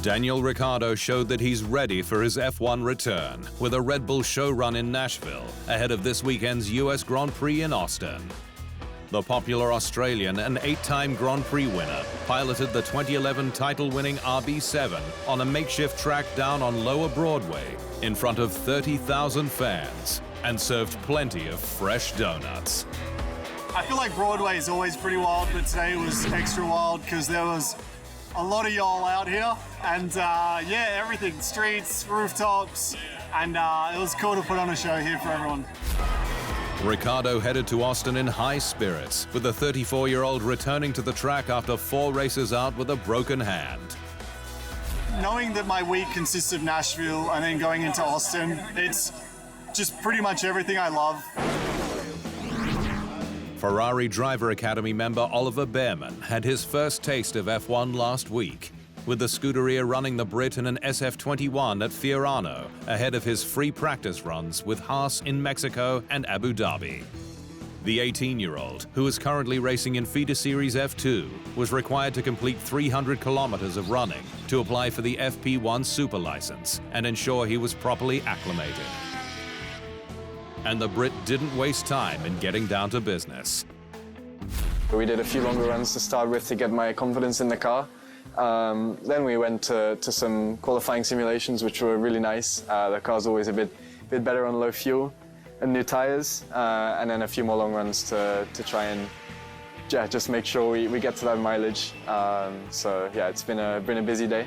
Daniel Ricciardo showed that he's ready for his F1 return with a Red Bull show run in Nashville ahead of this weekend's US Grand Prix in Austin. The popular Australian and 8-time Grand Prix winner piloted the 2011 title-winning RB7 on a makeshift track down on Lower Broadway in front of 30,000 fans and served plenty of fresh donuts. I feel like Broadway is always pretty wild, but today was extra wild because there was a lot of y'all out here, and yeah, everything, streets, rooftops, and it was cool to put on a show here for everyone. Ricciardo headed to Austin in high spirits, with the 34-year-old returning to the track after 4 races out with a broken hand. Knowing that my week consists of Nashville and then going into Austin, it's just pretty much everything I love. Ferrari Driver Academy member Oliver Bearman had his first taste of F1 last week, with the Scuderia running the Brit in an SF21 at Fiorano ahead of his free practice runs with Haas in Mexico and Abu Dhabi. The 18-year-old, who is currently racing in FIDA Series F2, was required to complete 300 kilometers of running to apply for the FP1 Super license and ensure he was properly acclimated. And the Brit didn't waste time in getting down to business. We did a few longer runs to start with to get my confidence in the car. Then we went to some qualifying simulations, which were really nice. The car's always a bit better on low fuel and new tires, and then a few more long runs to try and just make sure we get to that mileage. So yeah, it's been a busy day.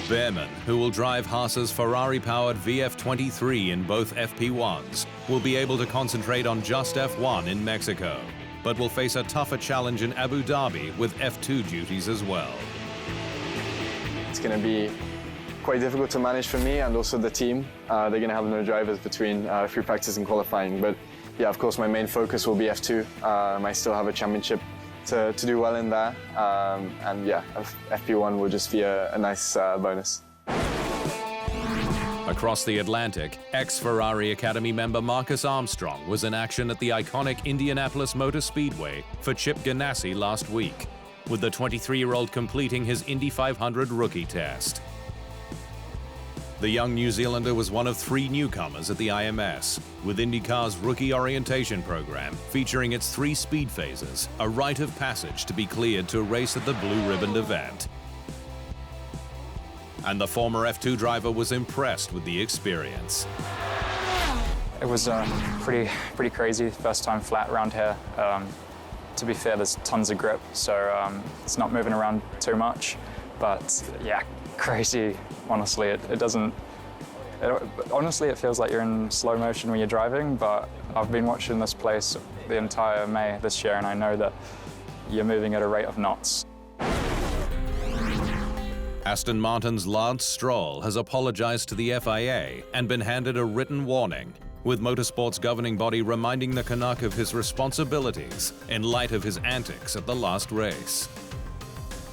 Bearman, who will drive Haas's Ferrari-powered VF23 in both FP1s, will be able to concentrate on just F1 in Mexico, but will face a tougher challenge in Abu Dhabi with F2 duties as well. It's going to be quite difficult to manage for me and also the team. They're going to have no drivers between free practice and qualifying, but yeah, of course my main focus will be F2. I still have a championship to do well in there, and yeah, FP1 will just be a nice bonus. Across the Atlantic, ex-Ferrari Academy member Marcus Armstrong was in action at the iconic Indianapolis Motor Speedway for Chip Ganassi last week, with the 23-year-old completing his Indy 500 rookie test. The young New Zealander was one of 3 newcomers at the IMS, with IndyCar's rookie orientation program featuring its 3 speed phases, a rite of passage to be cleared to race at the blue-ribboned event. And the former F2 driver was impressed with the experience. It was pretty crazy, first time flat around here. To be fair, there's tons of grip, so it's not moving around too much, but yeah, crazy. Honestly, honestly, it feels like you're in slow motion when you're driving, but I've been watching this place the entire May this year, and I know that you're moving at a rate of knots. Aston Martin's Lance Stroll has apologized to the FIA and been handed a written warning, with motorsport's governing body reminding the Canuck of his responsibilities in light of his antics at the last race.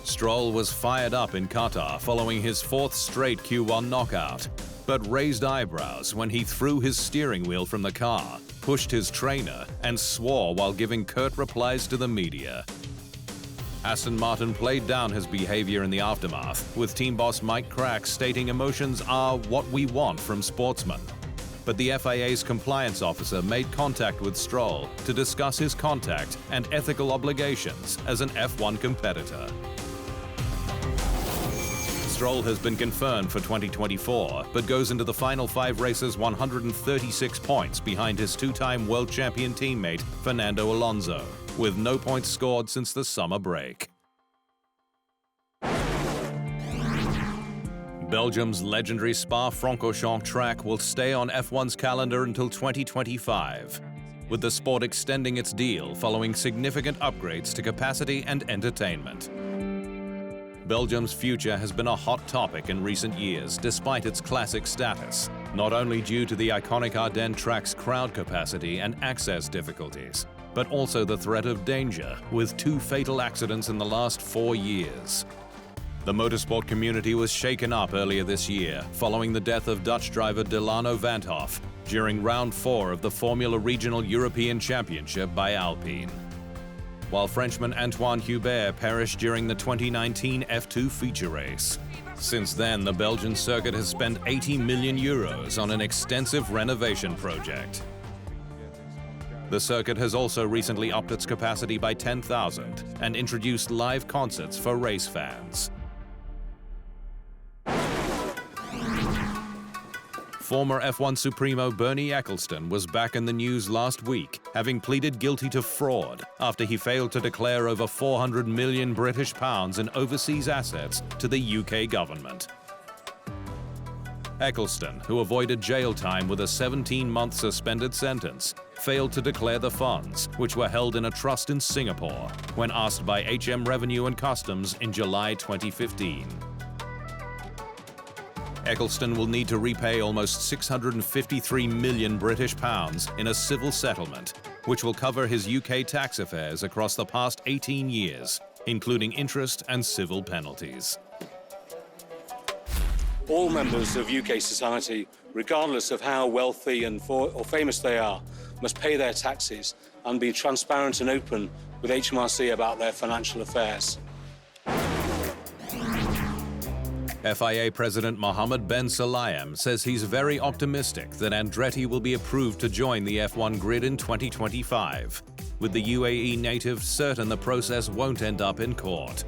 Stroll was fired up in Qatar following his 4th straight Q1 knockout, but raised eyebrows when he threw his steering wheel from the car, pushed his trainer, and swore while giving curt replies to the media. Aston Martin played down his behavior in the aftermath, with team boss Mike Crack stating emotions are what we want from sportsmen. But the FIA's compliance officer made contact with Stroll to discuss his contact and ethical obligations as an F1 competitor. Stroll has been confirmed for 2024, but goes into the final 5 races 136 points behind his 2-time world champion teammate Fernando Alonso, with no points scored since the summer break. Belgium's legendary Spa-Francorchamps track will stay on F1's calendar until 2025, with the sport extending its deal following significant upgrades to capacity and entertainment. Belgium's future has been a hot topic in recent years, despite its classic status, not only due to the iconic Ardennes track's crowd capacity and access difficulties, but also the threat of danger, with 2 fatal accidents in the last 4 years. The motorsport community was shaken up earlier this year, following the death of Dutch driver Delano Vanthoff during round 4 of the Formula Regional European Championship by Alpine, while Frenchman Antoine Hubert perished during the 2019 F2 feature race. Since then, the Belgian circuit has spent 80 million euros on an extensive renovation project. The circuit has also recently upped its capacity by 10,000 and introduced live concerts for race fans. Former F1 Supremo Bernie Ecclestone was back in the news last week, having pleaded guilty to fraud after he failed to declare over 400 million British pounds in overseas assets to the UK government. Ecclestone, who avoided jail time with a 17-month suspended sentence, failed to declare the funds, which were held in a trust in Singapore, when asked by HM Revenue and Customs in July 2015. Ecclestone will need to repay almost 653 million British pounds in a civil settlement, which will cover his UK tax affairs across the past 18 years, including interest and civil penalties. All members of UK society, regardless of how wealthy or famous they are, must pay their taxes and be transparent and open with HMRC about their financial affairs. FIA President Mohammed Ben Sulayem says he's very optimistic that Andretti will be approved to join the F1 grid in 2025, with the UAE native certain the process won't end up in court.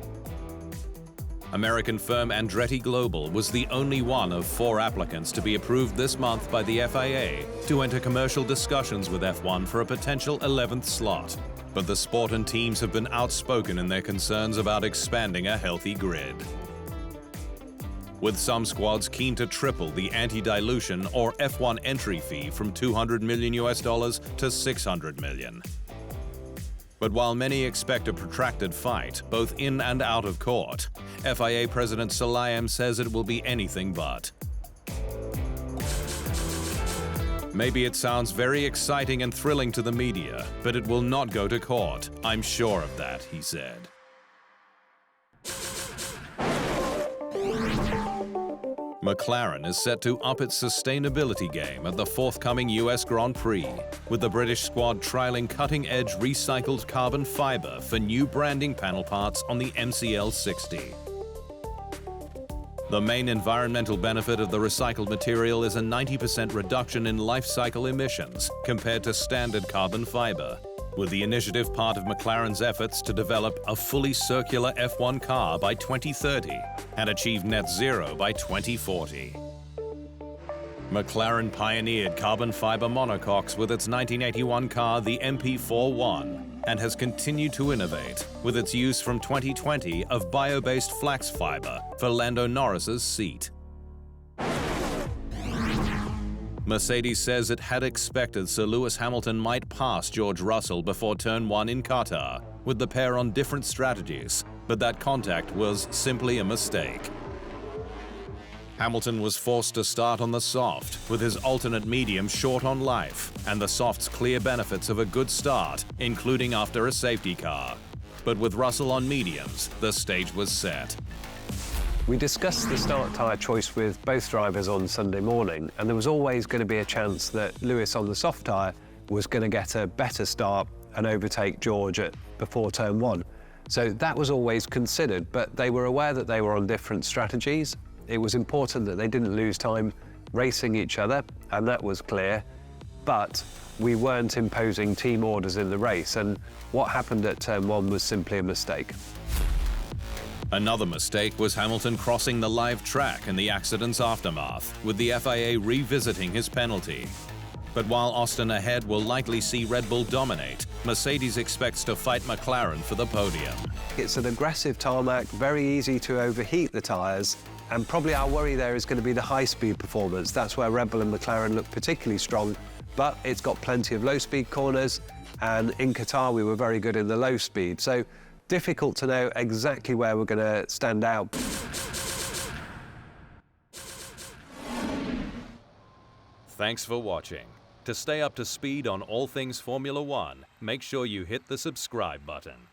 American firm Andretti Global was the only one of 4 applicants to be approved this month by the FIA to enter commercial discussions with F1 for a potential 11th slot. But the sport and teams have been outspoken in their concerns about expanding a healthy grid, with some squads keen to triple the anti-dilution or F1 entry fee from $200 million to $600 million. But while many expect a protracted fight, both in and out of court, FIA President Sulayem says it will be anything but. Maybe it sounds very exciting and thrilling to the media, but it will not go to court. I'm sure of that, he said. McLaren is set to up its sustainability game at the forthcoming US Grand Prix, with the British squad trialling cutting-edge recycled carbon fiber for new branding panel parts on the MCL 60. The main environmental benefit of the recycled material is a 90% reduction in life cycle emissions compared to standard carbon fiber, with the initiative part of McLaren's efforts to develop a fully circular F1 car by 2030 and achieve net zero by 2040. McLaren pioneered carbon fiber monocoques with its 1981 car, the MP41, and has continued to innovate with its use from 2020 of bio-based flax fiber for Lando Norris's seat. Mercedes says it had expected Sir Lewis Hamilton might pass George Russell before Turn 1 in Qatar, with the pair on different strategies, but that contact was simply a mistake. Hamilton was forced to start on the soft, with his alternate medium short on life, and the soft's clear benefits of a good start, including after a safety car. But with Russell on mediums, the stage was set. We discussed the start tyre choice with both drivers on Sunday morning, and there was always going to be a chance that Lewis on the soft tyre was going to get a better start and overtake George before Turn 1. So that was always considered, but they were aware that they were on different strategies. It was important that they didn't lose time racing each other, and that was clear. But we weren't imposing team orders in the race, and what happened at Turn 1 was simply a mistake. Another mistake was Hamilton crossing the live track in the accident's aftermath, with the FIA revisiting his penalty. But while Austin ahead will likely see Red Bull dominate, Mercedes expects to fight McLaren for the podium. It's an aggressive tarmac, very easy to overheat the tyres, and probably our worry there is going to be the high-speed performance. That's where Red Bull and McLaren look particularly strong, but it's got plenty of low-speed corners, and in Qatar we were very good in the low speed. So difficult to know exactly where we're going to stand out. Thanks for watching. To stay up to speed on all things Formula One, make sure you hit the subscribe button.